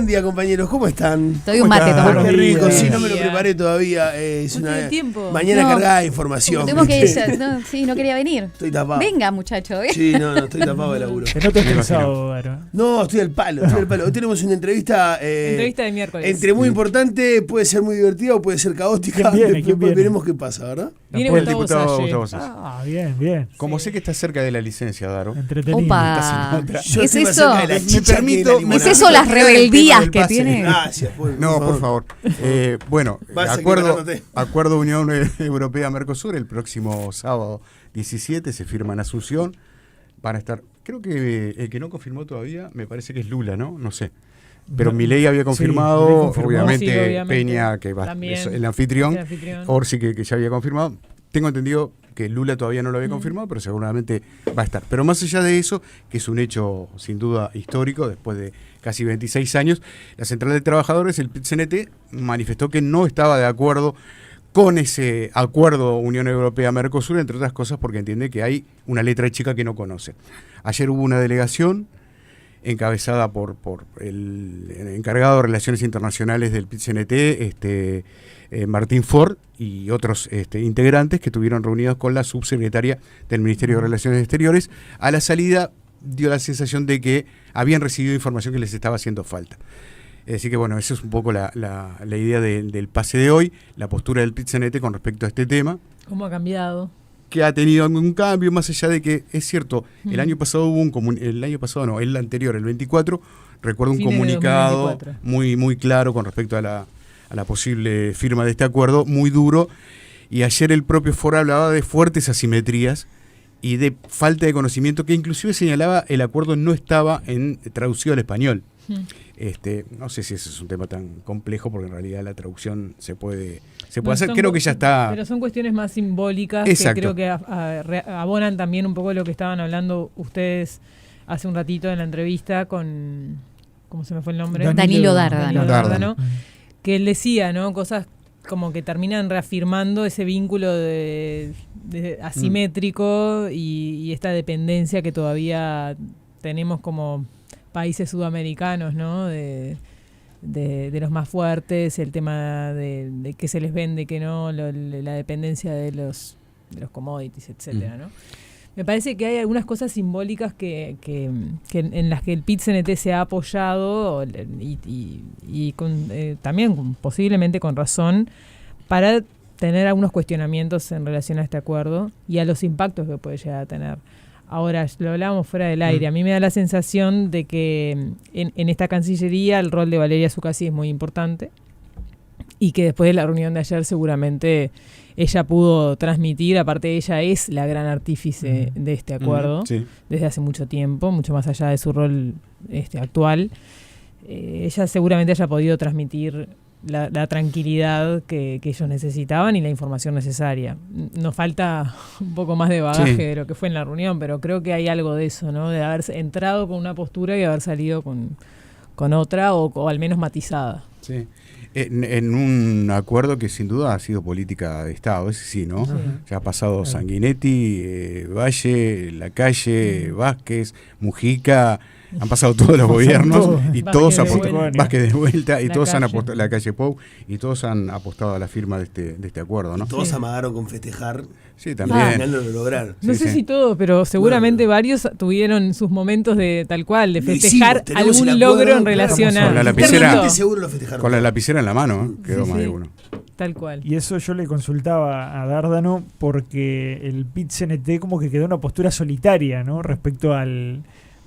Buen día, compañeros, ¿cómo están? Estoy un mate tomando. Qué rico, sí, no me lo preparé todavía. Es una mañana cargada de información. Tengo que ir, no quería venir. Estoy tapado. Venga, muchacho. Sí, no, estoy tapado de laburo. Que no te estresado, Daro. No, estoy al palo. Hoy tenemos una entrevista. Entrevista de miércoles. Entre muy importante, puede ser muy divertida o puede ser caótica. ¿Quién viene? Veremos qué pasa, ¿verdad? Viene el diputado Gustavo Gustavo Salles. Ah, bien. Como sé que está cerca de la licencia, Daro. Entretenido. Opa. Yo ¿Es estoy más eso? cerca de la Me chicha permito- que de la ¿Es limonada. eso las rebeldías del que pase. tiene? Gracias, No, por favor. Bueno, Vas acuerdo aclarándote. Unión Europea-Mercosur el próximo sábado 17 se firma en Asunción. Van a estar, creo que el que no confirmó todavía, me parece que es Lula, ¿no? No sé. Pero No, Milei había confirmado, Milei confirmó. obviamente, Sí, obviamente. Peña, que va, También. es el anfitrión, El anfitrión. Orsi, que ya había confirmado. Tengo entendido que Lula todavía no lo había confirmado, pero seguramente va a estar. Pero más allá de eso, que es un hecho sin duda histórico, después de casi 26 años, la Central de Trabajadores, el PIT-CNT, manifestó que no estaba de acuerdo con ese acuerdo Unión Europea-Mercosur, entre otras cosas porque entiende que hay una letra chica que no conoce. Ayer hubo una delegación encabezada por el encargado de Relaciones Internacionales del PIT-CNT, Martín Ford, y otros integrantes que estuvieron reunidos con la subsecretaria del Ministerio de Relaciones Exteriores. A la salida dio la sensación de que habían recibido información que les estaba haciendo falta. Así que bueno, esa es un poco la idea del pase de hoy, la postura del PIT-CNT con respecto a este tema, ¿Cómo ha cambiado? que ha tenido algún cambio, más allá de que es cierto, el año pasado hubo el anterior, el 24, recuerdo un Fines de comunicado 2024. muy claro con respecto a la posible firma de este acuerdo, muy duro, y ayer el propio Ford hablaba de fuertes asimetrías y de falta de conocimiento, que inclusive señalaba el acuerdo no estaba traducido al español. No sé si ese es un tema tan complejo, porque en realidad la traducción se puede hacer, creo que ya está. Pero son cuestiones más simbólicas. Exacto. Que creo que abonan también un poco lo que estaban hablando ustedes hace un ratito en la entrevista con, ¿cómo se me fue el nombre? Danilo Dárdano. Dárdano, que él decía, ¿no? Cosas como que terminan reafirmando ese vínculo de asimétrico y esta dependencia que todavía tenemos como países sudamericanos, ¿no? De los más fuertes, el tema de que se les vende, que no, la dependencia de los commodities, etcétera, ¿no? Me parece que hay algunas cosas simbólicas que en las que el PIT-CNT se ha apoyado y también posiblemente con razón para tener algunos cuestionamientos en relación a este acuerdo y a los impactos que puede llegar a tener. Ahora, lo hablábamos fuera del aire. A mí me da la sensación de que en esta Cancillería el rol de Valeria Zuccasi es muy importante y que después de la reunión de ayer seguramente ella pudo transmitir, aparte ella es la gran artífice de este acuerdo desde hace mucho tiempo, mucho más allá de su rol actual. Ella seguramente haya podido transmitir la tranquilidad que ellos necesitaban y la información necesaria. Nos falta un poco más de bagaje de lo que fue en la reunión, pero creo que hay algo de eso, ¿no? De haber entrado con una postura y haber salido con otra o al menos matizada. Sí. En un acuerdo que sin duda ha sido política de Estado, ese sí, ¿no? Sí. Ya ha pasado Sanguinetti, Valle, Lacalle, Vázquez, Mujica, han pasado todos los gobiernos y todos apostaron, Vázquez de vuelta, y todos han apostado, la calle Pou, y todos han apostado a la firma de este acuerdo, ¿no? Todos amagaron con festejar. Sí, Y también. al final no lo lograron. No sé si todos, pero seguramente varios tuvieron sus momentos de tal cual, de Lo festejar hicimos, tenemos algún el acuerdo, logro en claro, relación con la a... lapicera. Internamente seguro lo festejaron. Con la lapicera en la mano, quedó Sí, más de sí. uno. Tal cual. Y eso yo le consultaba a Dárdano porque el PIT-CNT como que quedó en una postura solitaria, ¿no? Respecto a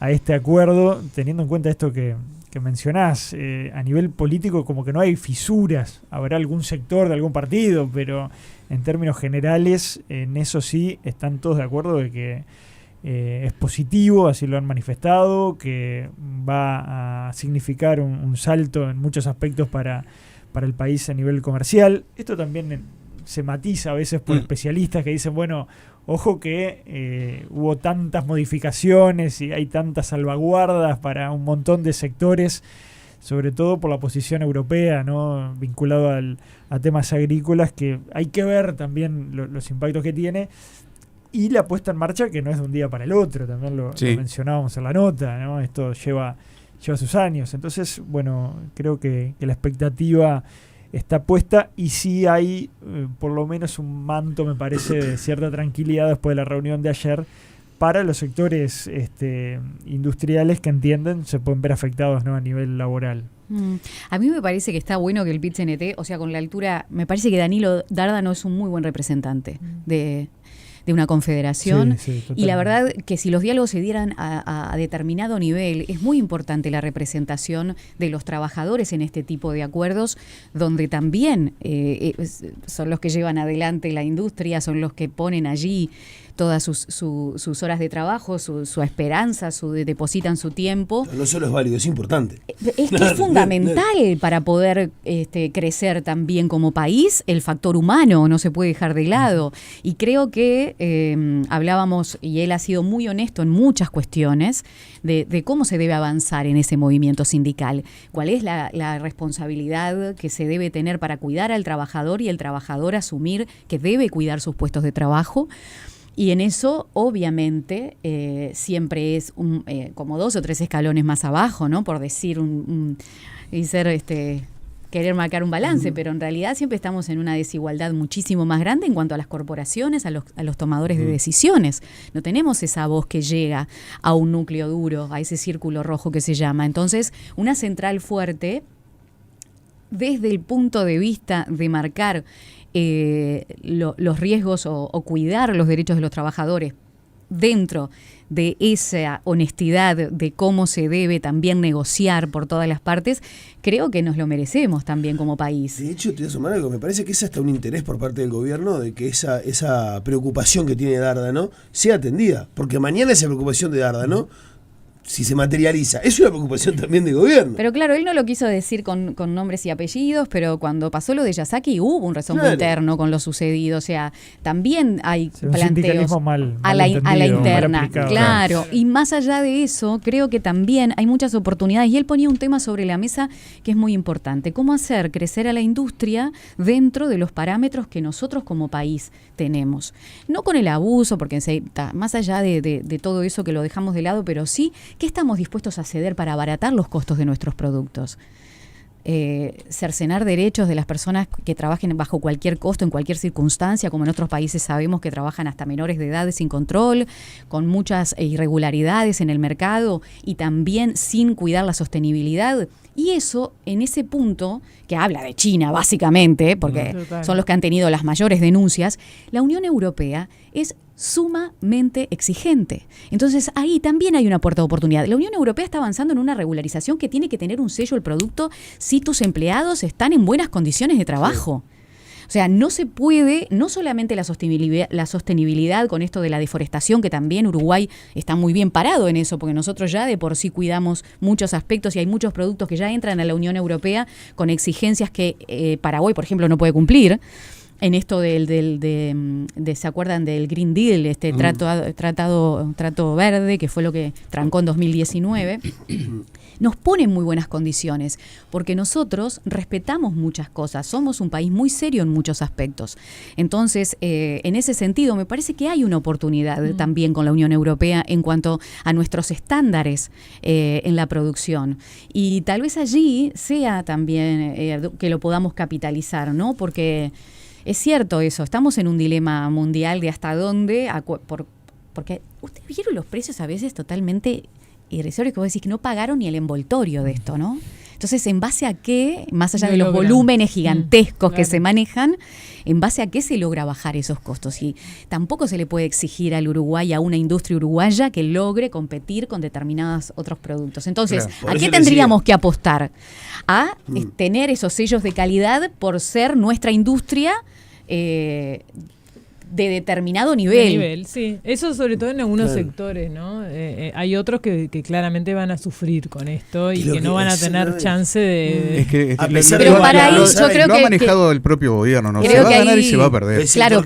este acuerdo, teniendo en cuenta esto que mencionás, a nivel político como que no hay fisuras, habrá algún sector de algún partido, pero en términos generales en eso sí están todos de acuerdo de que es positivo, así lo han manifestado, que va a significar un salto en muchos aspectos para el país a nivel comercial. Esto también se matiza a veces por especialistas que dicen, bueno, ojo que hubo tantas modificaciones y hay tantas salvaguardas para un montón de sectores, sobre todo por la posición europea, ¿no? Vinculado a temas agrícolas, que hay que ver también los impactos que tiene. Y la puesta en marcha que no es de un día para el otro, también lo mencionábamos en la nota, ¿no? Esto lleva lleva sus años. Entonces, bueno, creo que la expectativa está puesta y sí hay por lo menos un manto, me parece, de cierta tranquilidad después de la reunión de ayer para los sectores industriales que entienden se pueden ver afectados, ¿no?, a nivel laboral. A mí me parece que está bueno que el PIT-CNT, o sea, con la altura, me parece que Danilo Dárdano es un muy buen representante de una confederación, y la verdad que si los diálogos se dieran a determinado nivel, es muy importante la representación de los trabajadores en este tipo de acuerdos, donde también son los que llevan adelante la industria, son los que ponen allí todas sus horas de trabajo, su esperanza, depositan su tiempo. No solo es válido, es importante. Es que es fundamental para poder crecer también como país. El factor humano no se puede dejar de lado. Y creo que hablábamos, y él ha sido muy honesto en muchas cuestiones, de cómo se debe avanzar en ese movimiento sindical. Cuál es la responsabilidad que se debe tener para cuidar al trabajador y el trabajador asumir que debe cuidar sus puestos de trabajo. Y en eso, obviamente, siempre es como 2 o 3 escalones más abajo, ¿no? Por decir y ser querer marcar un balance, pero en realidad siempre estamos en una desigualdad muchísimo más grande en cuanto a las corporaciones, a los tomadores de decisiones. No tenemos esa voz que llega a un núcleo duro, a ese círculo rojo que se llama. Entonces, una central fuerte, desde el punto de vista de marcar los riesgos o cuidar los derechos de los trabajadores dentro de esa honestidad de cómo se debe también negociar por todas las partes, creo que nos lo merecemos también como país. De hecho, te voy a sumar algo, me parece que es hasta un interés por parte del gobierno de que esa preocupación que tiene Dárdano sea atendida, porque mañana esa preocupación de Dárdano, si se materializa, es una preocupación también del gobierno. Pero claro, él no lo quiso decir con nombres y apellidos, pero cuando pasó lo de Yasaki hubo un resombro interno con lo sucedido, o sea, también hay planteos a la interna, claro, y más allá de eso, creo que también hay muchas oportunidades, y él ponía un tema sobre la mesa que es muy importante: cómo hacer crecer a la industria dentro de los parámetros que nosotros como país tenemos, no con el abuso, porque más allá de todo eso que lo dejamos de lado, pero sí ¿qué estamos dispuestos a ceder para abaratar los costos de nuestros productos? Cercenar derechos de las personas que trabajen bajo cualquier costo, en cualquier circunstancia, como en otros países sabemos que trabajan hasta menores de edad sin control, con muchas irregularidades en el mercado y también sin cuidar la sostenibilidad. Y eso, en ese punto, que habla de China básicamente, porque son los que han tenido las mayores denuncias, la Unión Europea es sumamente exigente. Entonces ahí también hay una puerta de oportunidad. La Unión Europea está avanzando en una regularización que tiene que tener un sello el producto si tus empleados están en buenas condiciones de trabajo. O sea, no se puede, no solamente la sostenibilidad con esto de la deforestación, que también Uruguay está muy bien parado en eso, porque nosotros ya de por sí cuidamos muchos aspectos y hay muchos productos que ya entran a la Unión Europea con exigencias que Paraguay, por ejemplo, no puede cumplir. En esto ¿se acuerdan del Green Deal, trato verde, que fue lo que trancó en 2019? Nos pone en muy buenas condiciones, porque nosotros respetamos muchas cosas, somos un país muy serio en muchos aspectos. Entonces, en ese sentido, me parece que hay una oportunidad también con la Unión Europea en cuanto a nuestros estándares en la producción. Y tal vez allí sea también que lo podamos capitalizar, ¿no? Porque es cierto eso, estamos en un dilema mundial de hasta dónde, porque ustedes vieron los precios a veces totalmente irrisorios, que vos decís que no pagaron ni el envoltorio de esto, ¿no? Entonces, ¿en base a qué, más allá de los volúmenes gigantescos que se manejan, en base a qué se logra bajar esos costos? Y tampoco se le puede exigir al Uruguay, a una industria uruguaya, que logre competir con determinados otros productos. Entonces, ¿a qué tendríamos que apostar? A tener esos sellos de calidad por ser nuestra industria de determinado nivel. Sí. Eso sobre todo en algunos sectores, ¿no? Hay otros que claramente van a sufrir con esto y que no van a tener chance de... Pero para ahí yo creo que... Lo ha manejado el propio gobierno, ¿no? Se va a ganar y se va a perder. Claro,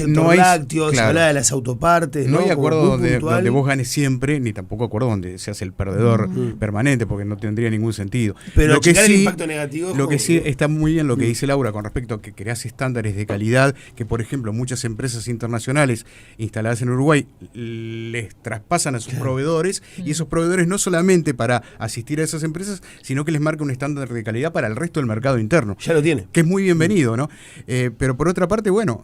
no hay lácteos, se habla de las autopartes. No hay acuerdo donde vos ganes siempre, ni tampoco acuerdo donde seas el perdedor permanente, porque no tendría ningún sentido. Pero lo que sí, el impacto negativo... Lo que sí está muy bien lo que dice Laura con respecto a que creás estándares de calidad, que por ejemplo muchas empresas empresas internacionales instaladas en Uruguay les traspasan a sus proveedores, y esos proveedores no solamente para asistir a esas empresas, sino que les marca un estándar de calidad para el resto del mercado interno. Ya lo tiene. Que es muy bienvenido, ¿no? Pero por otra parte, bueno,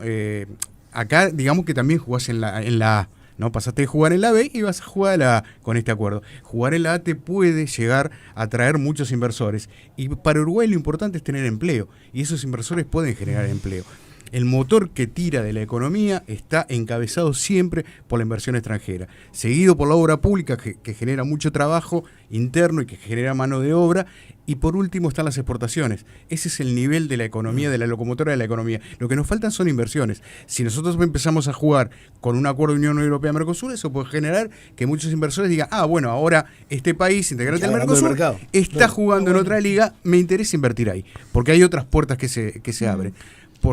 acá digamos que también jugás en la A, ¿no? Pasaste de jugar en la B y vas a jugar con este acuerdo. Jugar en la A te puede llegar a traer muchos inversores. Y para Uruguay lo importante es tener empleo. Y esos inversores pueden generar empleo. El motor que tira de la economía está encabezado siempre por la inversión extranjera, seguido por la obra pública que genera mucho trabajo interno y que genera mano de obra, y por último están las exportaciones. Ese es el nivel de la economía, de la locomotora de la economía. Lo que nos faltan son inversiones. Si nosotros empezamos a jugar con un acuerdo de Unión Europea-Mercosur, eso puede generar que muchos inversores digan, bueno, ahora este país integrante del Mercosur está jugando en otra liga, me interesa invertir ahí, porque hay otras puertas que se abren.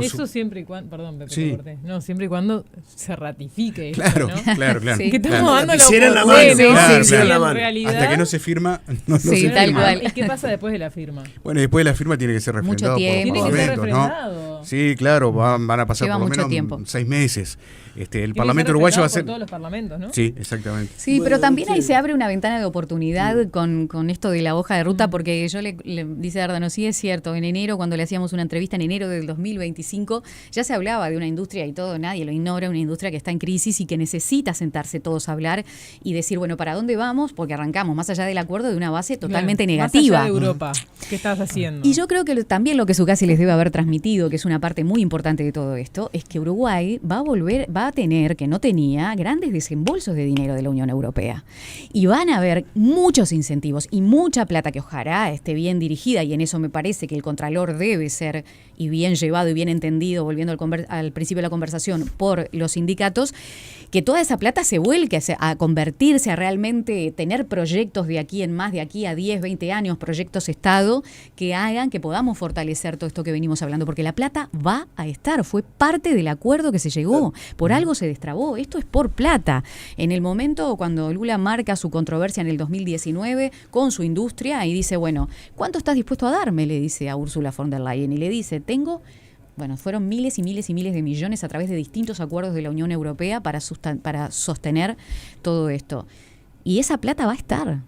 Eso siempre y cuando, perdón, Pepe, te corté. No, siempre y cuando se ratifique. Claro, esto, ¿no? claro. Sí. Que estamos dando la mano. Hasta que no se firma, no se tal firma. cual. ¿Y qué pasa después de la firma? Bueno, después de la firma tiene que ser refrendado por los tiempo. Tiene que ser parlamentos, refrendado. ¿no? Sí, claro, van a pasar Lleva por lo mucho menos tiempo. 6 meses. El Tiene Parlamento que ser uruguayo va a refrendado ser... por todos los parlamentos, ¿no? Sí, exactamente. Sí, Bueno, pero también ahí sí. se abre una ventana de oportunidad con esto de la hoja de ruta, porque yo le dice Dárdano, sí es cierto, en enero, cuando le hacíamos una entrevista en enero del 2025, ya se hablaba de una industria, y todo, nadie lo ignora, una industria que está en crisis y que necesita sentarse todos a hablar y decir, bueno, ¿para dónde vamos? Porque arrancamos más allá del acuerdo de una base totalmente negativa. Más allá de Europa, ¿qué estás haciendo? Y yo creo que también lo que Zucassi les debe haber transmitido, que es una parte muy importante de todo esto, es que Uruguay va a tener, que no tenía, grandes desembolsos de dinero de la Unión Europea. Y van a haber muchos incentivos y mucha plata que ojalá esté bien dirigida, y en eso me parece que el Contralor debe ser y bien llevado y bien entendido, volviendo al principio de la conversación, por los sindicatos, que toda esa plata se vuelque a convertirse, a realmente tener proyectos de aquí en más, de aquí a 10, 20 años, proyectos Estado, que hagan que podamos fortalecer todo esto que venimos hablando, porque la plata va a estar, fue parte del acuerdo que se llegó, por algo se destrabó, esto es por plata. En el momento cuando Lula marca su controversia en el 2019 con su industria y dice, bueno, ¿cuánto estás dispuesto a darme? Le dice a Ursula von der Leyen, y le dice, fueron miles y miles y miles de millones a través de distintos acuerdos de la Unión Europea para sostener todo esto. Y esa plata va a estar.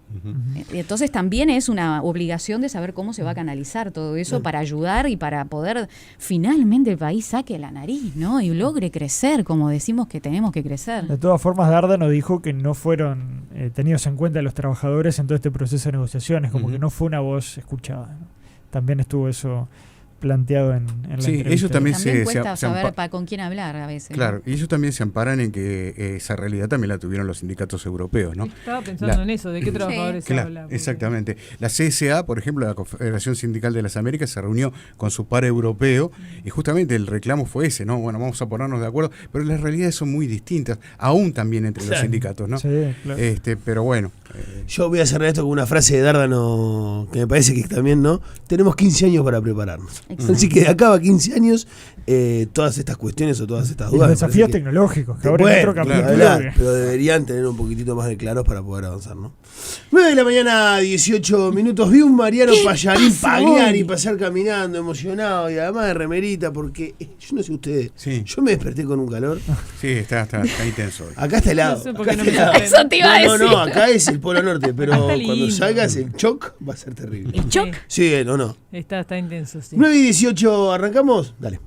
Entonces también es una obligación de saber cómo se va a canalizar todo eso para ayudar y para poder finalmente el país saque la nariz, ¿no? Y logre crecer, como decimos que tenemos que crecer. De todas formas, Dárdano dijo que no fueron tenidos en cuenta los trabajadores en todo este proceso de negociaciones, como que no fue una voz escuchada, ¿no? También estuvo eso planteado en la entrevista. Ellos también cuesta saber con quién hablar a veces. Claro, y ellos también se amparan en que esa realidad también la tuvieron los sindicatos europeos, ¿no? Estaba pensando en eso, ¿de qué trabajadores se habla? Exactamente. La CSA, por ejemplo, la Confederación Sindical de las Américas, se reunió con su par europeo y justamente el reclamo fue ese, ¿no? Bueno, vamos a ponernos de acuerdo, pero las realidades son muy distintas, aún también entre los sindicatos, ¿no? Sí, claro. Pero bueno. Yo voy a cerrar esto con una frase de Dárdano que me parece que también, ¿no? Tenemos 15 años para prepararnos. Así que de acá a 15 años, todas estas cuestiones o todas estas Y dudas. los desafíos tecnológicos, que abren otro capítulo. Claro, pero deberían tener un poquitito más de claros para poder avanzar, ¿no? 9 de la mañana, 18 minutos. Vi un Mariano Pallarín Pagliari pasar caminando, emocionado y además de remerita, porque yo no sé ustedes, yo me desperté con un calor. Sí, está intenso hoy. Acá está helado. No sé por qué Acá no está me helado. Eso te iba a decir. No, acá es el Polo Norte, pero Está cuando lindo. salgas el shock va a ser terrible. ¿El shock? Sí, no. Está intenso, sí. 9 y 18, ¿arrancamos? Dale.